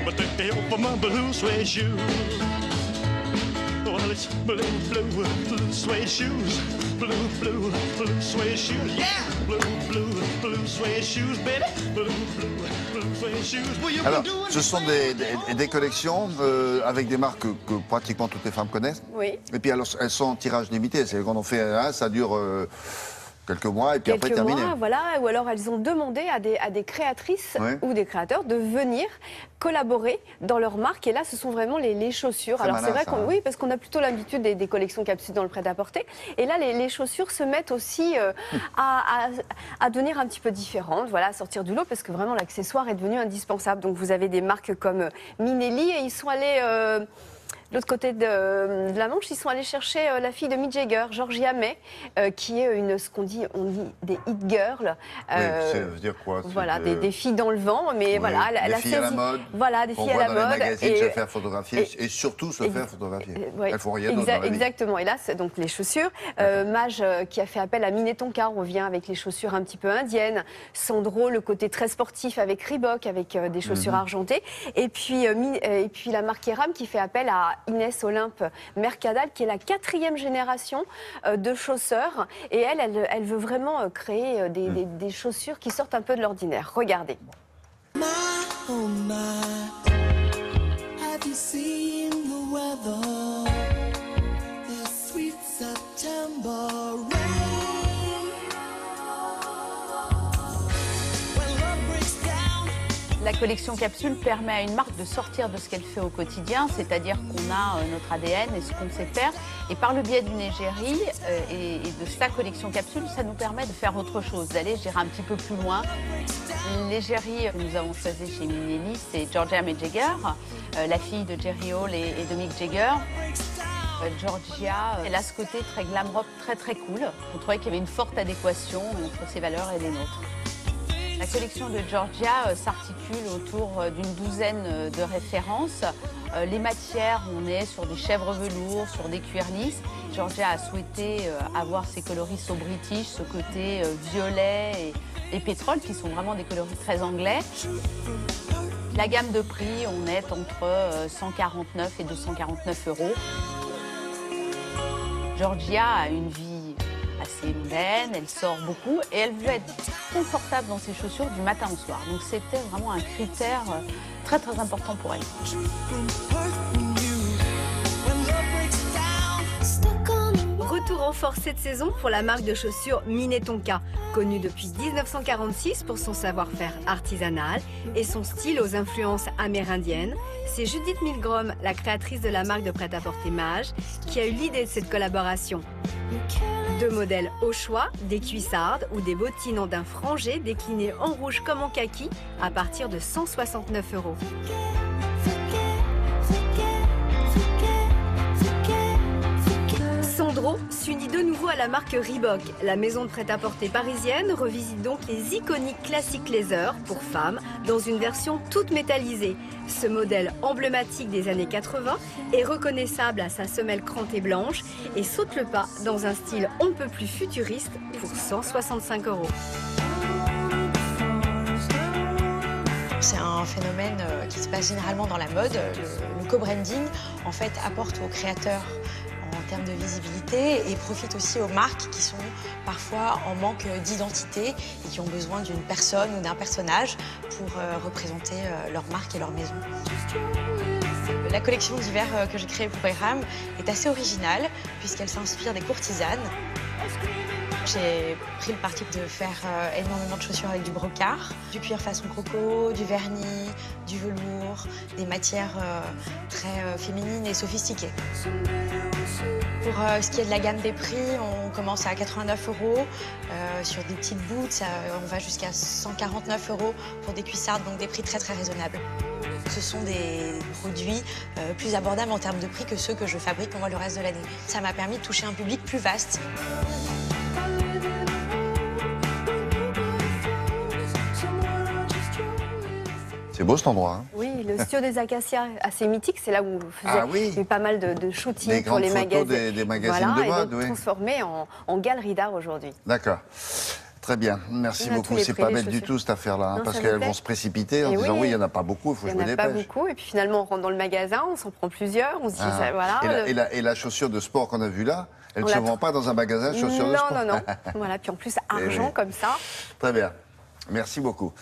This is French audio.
But the hell for my blue suede shoes. Well, it's blue, blue, blue suede shoes. Blue, blue, blue suede shoes. Yeah! Blue, blue, blue suede shoes, baby. Blue, blue, blue suede shoes. Well, you Alors, can do it. ce sont des collections avec des marques que pratiquement toutes les femmes connaissent. Oui. Et puis alors, elles sont en tirage limité. C'est quand on fait un, ça dure quelques mois et puis après terminé. Quelques mois, voilà. Ou alors elles ont demandé à des créatrices Ouais. ou des créateurs de venir collaborer dans leur marque. Et là, ce sont vraiment les chaussures. Très Alors malin, c'est vrai ça, qu'on, hein. oui, parce qu'on a plutôt l'habitude des collections capsules dans le prêt-à-porter. Et là, les chaussures se mettent aussi à devenir un petit peu différentes, voilà, à sortir du lot, parce que vraiment l'accessoire est devenu indispensable. Donc vous avez des marques comme Minelli et ils sont allés de l'autre côté de la Manche, ils sont allés chercher la fille de Mick Jagger, Georgia May, qui est ce qu'on dit, on dit des hit girls. Oui, ça veut dire quoi? Voilà, des filles dans le vent, mais Oui, voilà, elle des a filles à la saisi. mode. Voilà, des On filles à voit la dans mode. les magazines se faire photographier et surtout se faire photographier. Ouais, Elles font rien d'autre dans la vie. exactement. Et là, c'est donc les chaussures. Mage qui a fait appel à Minnetonka revient avec les chaussures un petit peu indiennes. Sandro, le côté très sportif avec Reebok, avec des chaussures argentées. Et puis la marque Eram qui fait appel à Inès Olympe Mercadal, qui est la 4e génération de chausseurs. Et elle veut vraiment créer des chaussures qui sortent un peu de l'ordinaire. Regardez. My, oh my, have you seen the weather? The sweet September rain. When love breaks down. La collection capsule permet à une marque de sortir de ce qu'elle fait au quotidien, c'est-à-dire qu'on a notre ADN et ce qu'on sait faire. Et par le biais d'une égérie et de sa collection capsule, ça nous permet de faire autre chose, d'aller, je dirais, un petit peu plus loin. L'égérie que nous avons choisie chez Minelli, c'est Georgia May Jagger, la fille de Jerry Hall et de Mick Jagger. Georgia, elle a ce côté très glam rock, très cool. On trouvait qu'il y avait une forte adéquation entre ses valeurs et les nôtres. La collection de Georgia s'articule autour d'une douzaine de références. Les matières, on est sur des chèvres velours, sur des cuirs lisses. Georgia a souhaité avoir ces coloris so british, ce côté violet et pétrole, qui sont vraiment des coloris très anglais. La gamme de prix, on est entre 149 et 249 €. Georgia a une vie assez mondaine, elle sort beaucoup et elle veut être confortable dans ses chaussures du matin au soir. Donc c'était vraiment un critère très important pour elle. Retour en force cette saison pour la marque de chaussures Minnetonka, connue depuis 1946 pour son savoir-faire artisanal et son style aux influences amérindiennes. C'est Judith Milgrom, la créatrice de la marque de prêt-à-porter Mage, qui a eu l'idée de cette collaboration. 2 modèles au choix, des cuissardes ou des bottines en daim frangé déclinées en rouge comme en kaki à partir de 169 €. Sandro s'unit de nouveau à la marque Reebok. La maison de prêt-à-porter parisienne revisite donc les iconiques classiques leather pour femmes dans une version toute métallisée. Ce modèle emblématique des années 80 est reconnaissable à sa semelle crantée blanche et saute le pas dans un style on ne peut plus futuriste pour 165 €. C'est un phénomène qui se passe généralement dans la mode. Le co-branding, en fait, apporte aux créateurs en termes de visibilité et profite aussi aux marques qui sont parfois en manque d'identité et qui ont besoin d'une personne ou d'un personnage pour représenter leur marque et leur maison. La collection d'hiver que j'ai créée pour Eram est assez originale puisqu'elle s'inspire des courtisanes. J'ai pris le parti de faire énormément de chaussures avec du brocart, du cuir façon croco, du vernis, du velours, des matières très féminines et sophistiquées. Pour ce qui est de la gamme des prix, on commence à 89 €. Sur des petites boots, on va jusqu'à 149 € pour des cuissardes, donc des prix très raisonnables. Ce sont des produits plus abordables en termes de prix que ceux que je fabrique moi le reste de l'année. Ça m'a permis de toucher un public plus vaste. C'est beau cet endroit. Hein. Oui, le studio des Acacias, assez mythique, c'est là où vous faisiez pas mal de shootings pour les magazines. Des magazines voilà, de mode, et donc transformé en galerie d'art aujourd'hui. D'accord. Très bien, merci On a tous beaucoup. les C'est prix pas des bête du chaussures. tout cette affaire-là, hein, Non, parce ça me qu'elles plaît. vont se précipiter en Et disant oui. oui, il n'y en a pas beaucoup, il faut que Il je n'y me en a pas dépêche. beaucoup. Et puis finalement, on rentre dans le magasin, on s'en prend plusieurs. On se dit, Ah. ça, voilà. Et la chaussure de sport qu'on a vue là, elle On ne se la vend pas dans un magasin de chaussures de non, sport. non, non. Voilà. Puis en plus, argent oui. comme ça. Très bien, merci beaucoup.